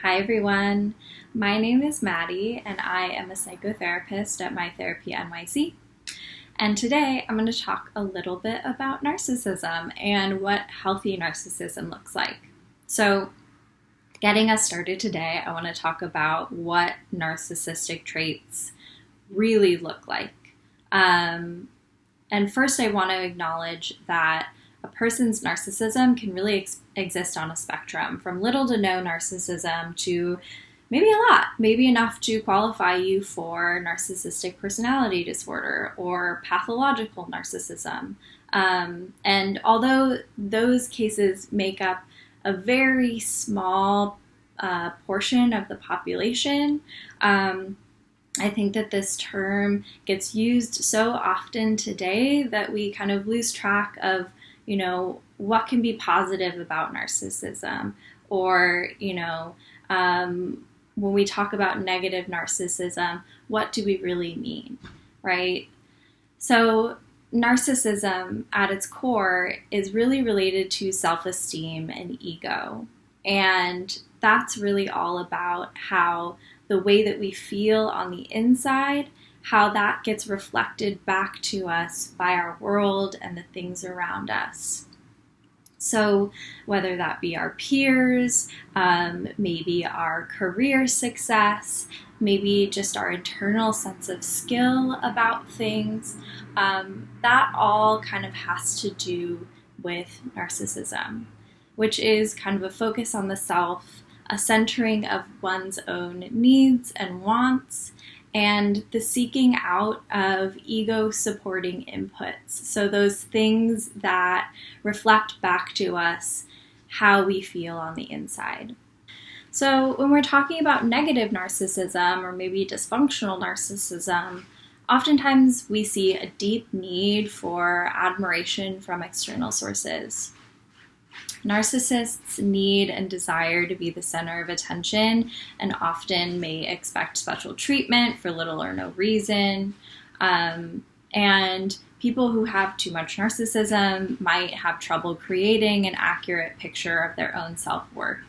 Hi everyone, my name is Maddie and I am a psychotherapist at My Therapy NYC. And today I'm going to talk a little bit about narcissism and what healthy narcissism looks like. So, getting us started today, I want to talk about what narcissistic traits really look like. And first, I want to acknowledge that a person's narcissism can really exist on a spectrum, from little to no narcissism to maybe a lot, maybe enough to qualify you for narcissistic personality disorder or pathological narcissism. And although those cases make up a very small portion of the population, I think that this term gets used so often today that we kind of lose track of what can be positive about narcissism, or, when we talk about negative narcissism, what do we really mean, right? So narcissism at its core is really related to self-esteem and ego. And that's really all about how the way that we feel on the inside, how that gets reflected back to us by our world and the things around us. So whether that be our peers, maybe our career success, maybe just our internal sense of skill about things, that all kind of has to do with narcissism, which is kind of a focus on the self, a centering of one's own needs and wants, and the seeking out of ego-supporting inputs. So those things that reflect back to us how we feel on the inside. So when we're talking about negative narcissism or maybe dysfunctional narcissism, oftentimes we see a deep need for admiration from external sources. Narcissists need and desire to be the center of attention and often may expect special treatment for little or no reason. And people who have too much narcissism might have trouble creating an accurate picture of their own self-worth.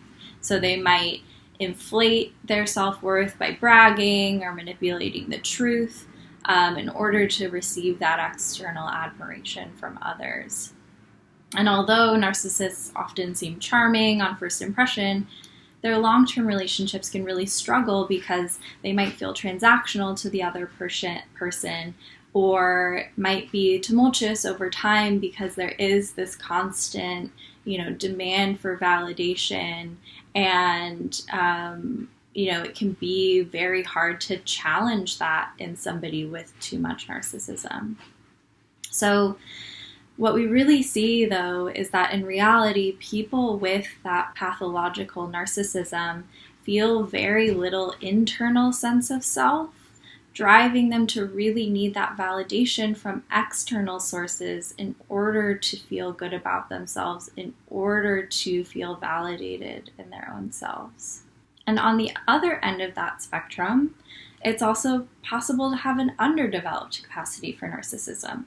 So they might inflate their self-worth by bragging or manipulating the truth in order to receive that external admiration from others. And although narcissists often seem charming on first impression, their long-term relationships can really struggle because they might feel transactional to the other person, or might be tumultuous over time because there is this constant, demand for validation, and it can be very hard to challenge that in somebody with too much narcissism. So what we really see, though, is that in reality, people with that pathological narcissism feel very little internal sense of self, driving them to really need that validation from external sources in order to feel good about themselves, in order to feel validated in their own selves. And on the other end of that spectrum, it's also possible to have an underdeveloped capacity for narcissism.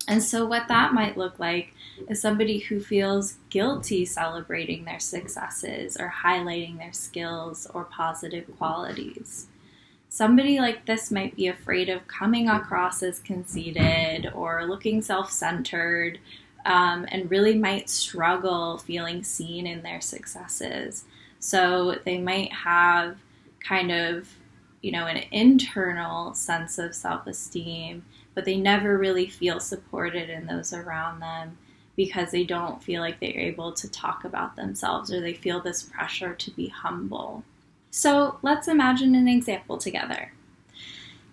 And so what that might look like is somebody who feels guilty celebrating their successes or highlighting their skills or positive qualities. Somebody like this might be afraid of coming across as conceited or looking self-centered, and really might struggle feeling seen in their successes. So they might have kind of, an internal sense of self-esteem, but they never really feel supported in those around them because they don't feel like they're able to talk about themselves, or they feel this pressure to be humble. So let's imagine an example together.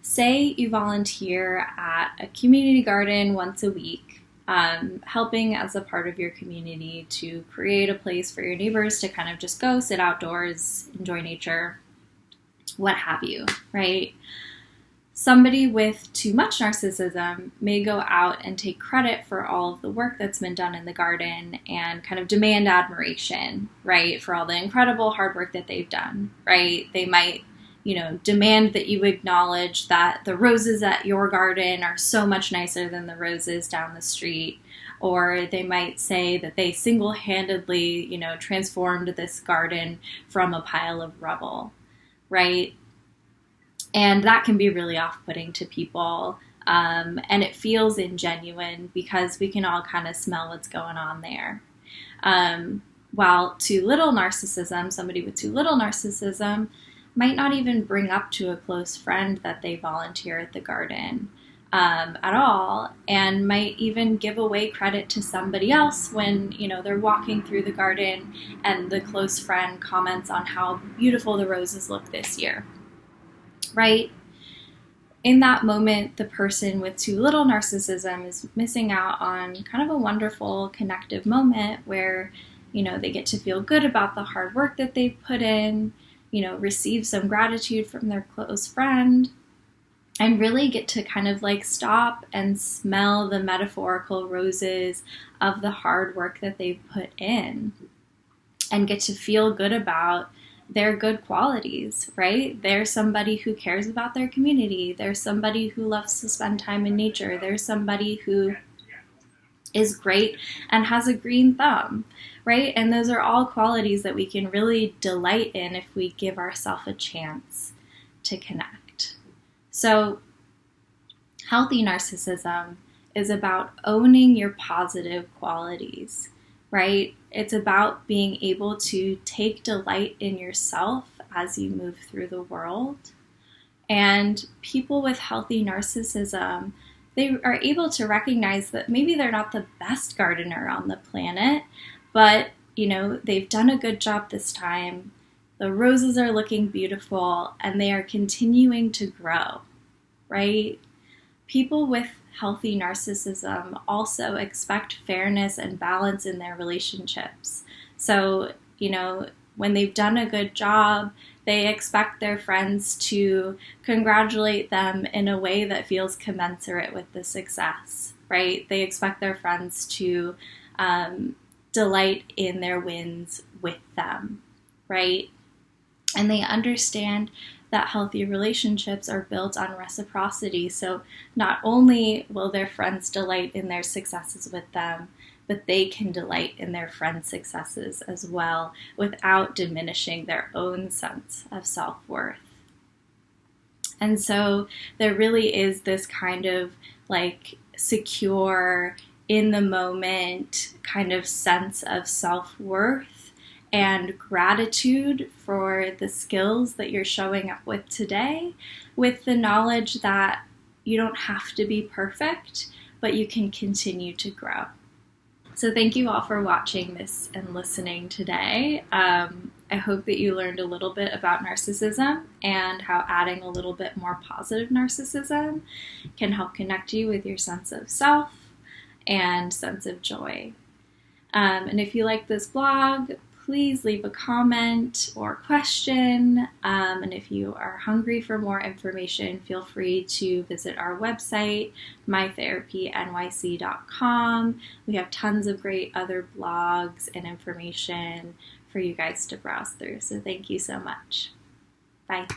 Say you volunteer at a community garden once a week, helping as a part of your community to create a place for your neighbors to kind of just go sit outdoors, enjoy nature, what have you, right? Somebody with too much narcissism may go out and take credit for all of the work that's been done in the garden and kind of demand admiration, right, for all the incredible hard work that they've done, right? They might, demand that you acknowledge that the roses at your garden are so much nicer than the roses down the street, or they might say that they single-handedly, transformed this garden from a pile of rubble, right? And that can be really off-putting to people. And it feels ingenuine because we can all kind of smell what's going on there. While too little narcissism, somebody with too little narcissism might not even bring up to a close friend that they volunteer at the garden at all, and might even give away credit to somebody else when, they're walking through the garden and the close friend comments on how beautiful the roses look this year, right? In that moment, the person with too little narcissism is missing out on kind of a wonderful connective moment where, they get to feel good about the hard work that they've put in, receive some gratitude from their close friend, and really get to kind of like stop and smell the metaphorical roses of the hard work that they've put in and get to feel good about their good qualities, right? They're somebody who cares about their community. They're somebody who loves to spend time in nature. They're somebody who is great and has a green thumb, right? And those are all qualities that we can really delight in if we give ourselves a chance to connect. So healthy narcissism is about owning your positive qualities, right? It's about being able to take delight in yourself as you move through the world. And people with healthy narcissism, they are able to recognize that maybe they're not the best gardener on the planet, but, they've done a good job this time. The roses are looking beautiful and they are continuing to grow, right? People with healthy narcissism also expect fairness and balance in their relationships. So, when they've done a good job, they expect their friends to congratulate them in a way that feels commensurate with the success, right? They expect their friends to delight in their wins with them, right? And they understand that healthy relationships are built on reciprocity. So not only will their friends delight in their successes with them, but they can delight in their friends' successes as well without diminishing their own sense of self-worth. And so there really is this kind of like secure, in the moment kind of sense of self-worth and gratitude for the skills that you're showing up with today, with the knowledge that you don't have to be perfect, but you can continue to grow. So thank you all for watching this and listening today. I hope that you learned a little bit about narcissism and how adding a little bit more positive narcissism can help connect you with your sense of self and sense of joy. And if you like this blog, please leave a comment or question. And if you are hungry for more information, feel free to visit our website, mytherapynyc.com. We have tons of great other blogs and information for you guys to browse through. So thank you so much. Bye.